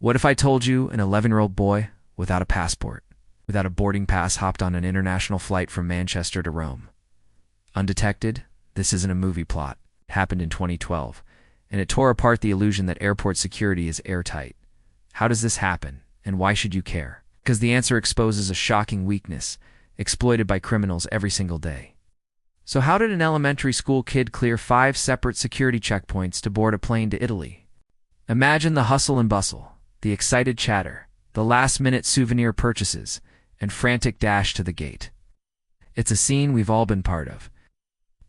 What if I told you an 11-year-old boy without a passport, without a boarding pass, hopped on an international flight from Manchester to Rome? Undetected? This isn't a movie plot. It happened in 2012, and it tore apart the illusion that airport security is airtight. How does this happen, and why should you care? Because the answer exposes a shocking weakness exploited by criminals every single day. So how did an elementary school kid clear 5 separate security checkpoints to board a plane to Italy? Imagine the hustle and bustle, the excited chatter, the last-minute souvenir purchases, and frantic dash to the gate. It's a scene we've all been part of.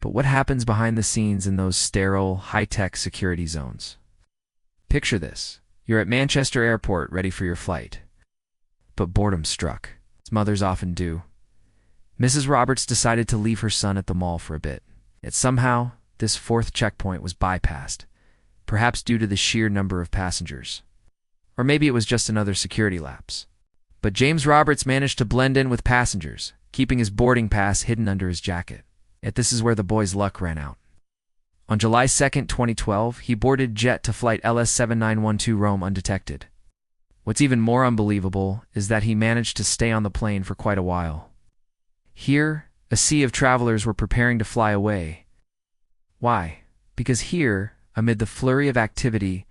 But what happens behind the scenes in those sterile, high-tech security zones? Picture this. You're at Manchester Airport ready for your flight. But boredom struck, as mothers often do. Mrs. Roberts decided to leave her son at the mall for a bit. Yet somehow, this 4th checkpoint was bypassed, perhaps due to the sheer number of passengers. Or maybe it was just another security lapse. But James Roberts managed to blend in with passengers, keeping his boarding pass hidden under his jacket. Yet this is where the boy's luck ran out. On July 2, 2012, he boarded jet to flight LS7912 Rome undetected. What's even more unbelievable is that he managed to stay on the plane for quite a while. Here, a sea of travelers were preparing to fly away. Why? Because here, amid the flurry of activity,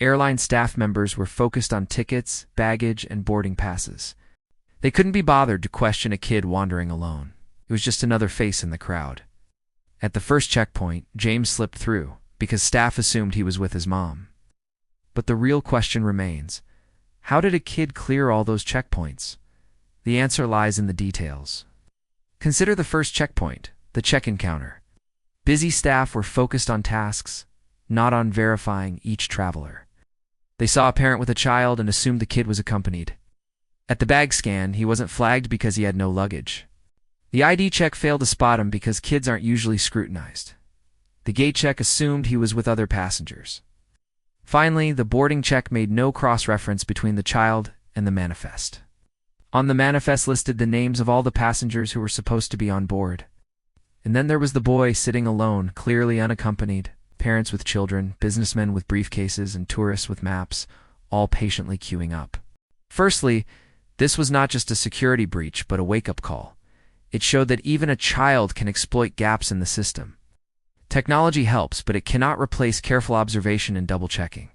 airline staff members were focused on tickets, baggage, and boarding passes. They couldn't be bothered to question a kid wandering alone. It was just another face in the crowd. At the first checkpoint, James slipped through, because staff assumed he was with his mom. But the real question remains, how did a kid clear all those checkpoints? The answer lies in the details. Consider the first checkpoint, the check-in counter. Busy staff were focused on tasks, not on verifying each traveler. They saw a parent with a child and assumed the kid was accompanied. At the bag scan, he wasn't flagged because he had no luggage. The ID check failed to spot him because kids aren't usually scrutinized. The gate check assumed he was with other passengers. Finally, the boarding check made no cross-reference between the child and the manifest. On the manifest listed the names of all the passengers who were supposed to be on board. And then there was the boy sitting alone, clearly unaccompanied, parents with children, businessmen with briefcases, and tourists with maps, all patiently queuing up. Firstly, this was not just a security breach, but a wake-up call. It showed that even a child can exploit gaps in the system. Technology helps, but it cannot replace careful observation and double-checking.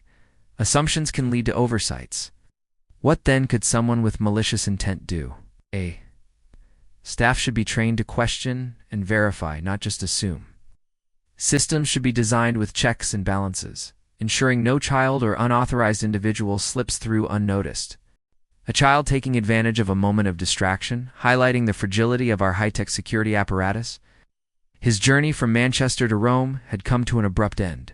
Assumptions can lead to oversights. What then could someone with malicious intent do? A. Staff should be trained to question and verify, not just assume. Systems should be designed with checks and balances, ensuring no child or unauthorized individual slips through unnoticed. A child taking advantage of a moment of distraction, highlighting the fragility of our high-tech security apparatus. His journey from Manchester to Rome had come to an abrupt end.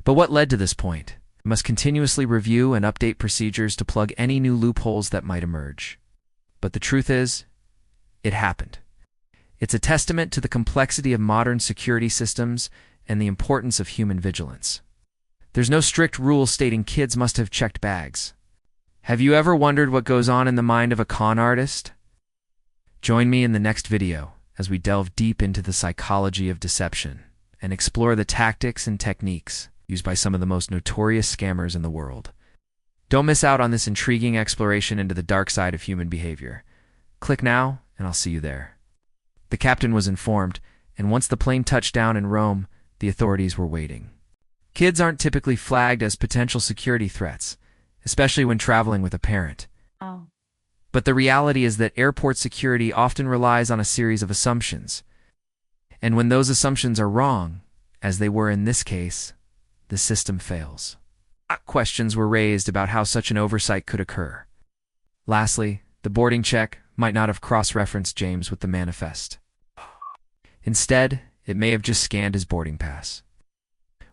But what led to this point? We must continuously review and update procedures to plug any new loopholes that might emerge. But the truth is, it happened. It's a testament to the complexity of modern security systems and the importance of human vigilance. There's no strict rule stating kids must have checked bags. Have you ever wondered what goes on in the mind of a con artist? Join me in the next video as we delve deep into the psychology of deception and explore the tactics and techniques used by some of the most notorious scammers in the world. Don't miss out on this intriguing exploration into the dark side of human behavior. Click now, and I'll see you there. The captain was informed, and once the plane touched down in Rome, the authorities were waiting. Kids aren't typically flagged as potential security threats, especially when traveling with a parent. Oh. But the reality is that airport security often relies on a series of assumptions. And when those assumptions are wrong, as they were in this case, the system fails. Questions were raised about how such an oversight could occur. Lastly, the boarding check might not have cross-referenced James with the manifest. Instead, it may have just scanned his boarding pass.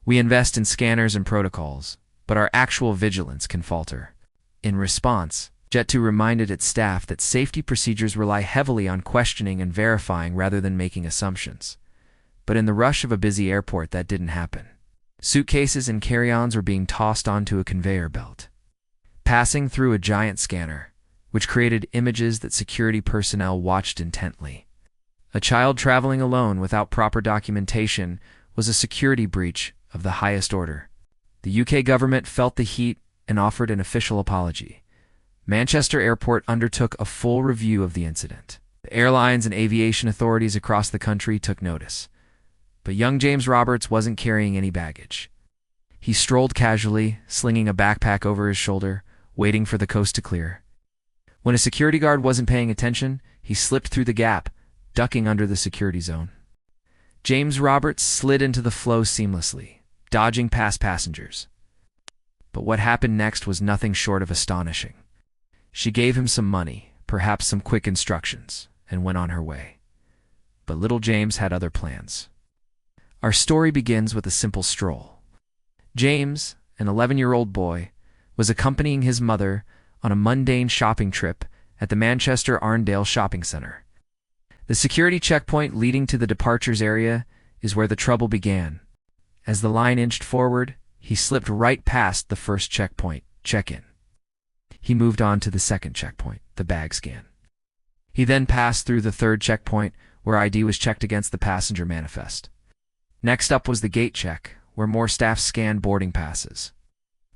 We invest in scanners and protocols, but our actual vigilance can falter. In response, Jet2 reminded its staff that safety procedures rely heavily on questioning and verifying rather than making assumptions. But in the rush of a busy airport, that didn't happen. Suitcases and carry-ons were being tossed onto a conveyor belt, passing through a giant scanner, which created images that security personnel watched intently. A child traveling alone without proper documentation was a security breach of the highest order. The UK government felt the heat and offered an official apology. Manchester Airport undertook a full review of the incident. The airlines and aviation authorities across the country took notice. But young James Roberts wasn't carrying any baggage. He strolled casually, slinging a backpack over his shoulder, waiting for the coast to clear. When a security guard wasn't paying attention, he slipped through the gap, ducking under the security zone. James Roberts slid into the flow seamlessly, dodging past passengers. But what happened next was nothing short of astonishing. She gave him some money, perhaps some quick instructions, and went on her way. But little James had other plans. Our story begins with a simple stroll. James, an 11-year-old boy, was accompanying his mother on a mundane shopping trip at the Manchester Arndale Shopping Centre. The security checkpoint leading to the departures area is where the trouble began. As the line inched forward, he slipped right past the first checkpoint, check-in. He moved on to the second checkpoint, the bag scan. He then passed through the third checkpoint, where ID was checked against the passenger manifest. Next up was the gate check, where more staff scanned boarding passes.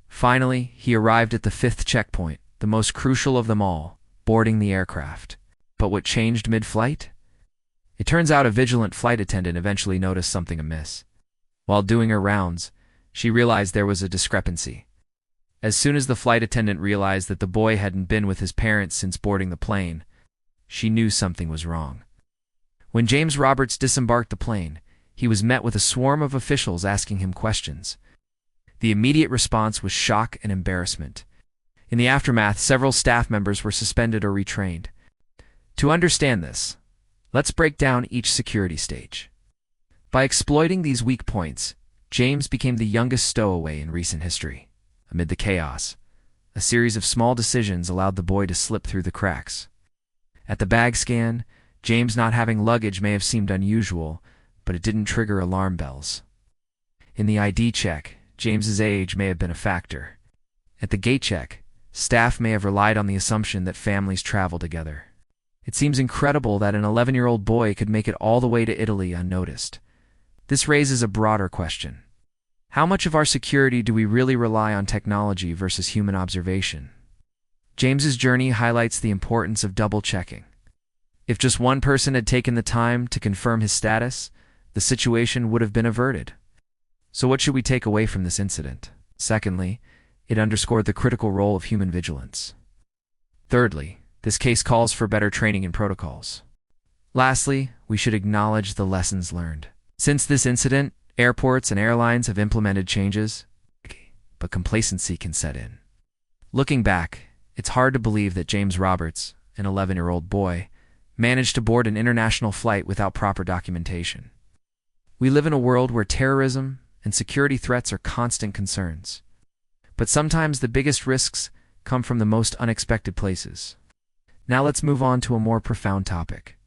Finally, he arrived at the fifth checkpoint, the most crucial of them all, boarding the aircraft. But what changed mid-flight? It turns out a vigilant flight attendant eventually noticed something amiss. While doing her rounds, she realized there was a discrepancy. As soon as the flight attendant realized that the boy hadn't been with his parents since boarding the plane, she knew something was wrong. When James Roberts disembarked the plane, he was met with a swarm of officials asking him questions. The immediate response was shock and embarrassment. In the aftermath, several staff members were suspended or retrained. To understand this, let's break down each security stage. By exploiting these weak points, James became the youngest stowaway in recent history. Amid the chaos, a series of small decisions allowed the boy to slip through the cracks. At the bag scan, James not having luggage may have seemed unusual, but it didn't trigger alarm bells. In the ID check, James's age may have been a factor. At the gate check, staff may have relied on the assumption that families travel together. It seems incredible that an 11-year-old boy could make it all the way to Italy unnoticed. This raises a broader question. How much of our security do we really rely on technology versus human observation? James's journey highlights the importance of double-checking. If just one person had taken the time to confirm his status, the situation would have been averted. So what should we take away from this incident? Secondly, it underscored the critical role of human vigilance. Thirdly, this case calls for better training and protocols. Lastly, we should acknowledge the lessons learned. Since this incident, airports and airlines have implemented changes, but complacency can set in. Looking back, it's hard to believe that James Roberts, an 11-year-old boy, managed to board an international flight without proper documentation. We live in a world where terrorism and security threats are constant concerns. But sometimes the biggest risks come from the most unexpected places. Now let's move on to a more profound topic.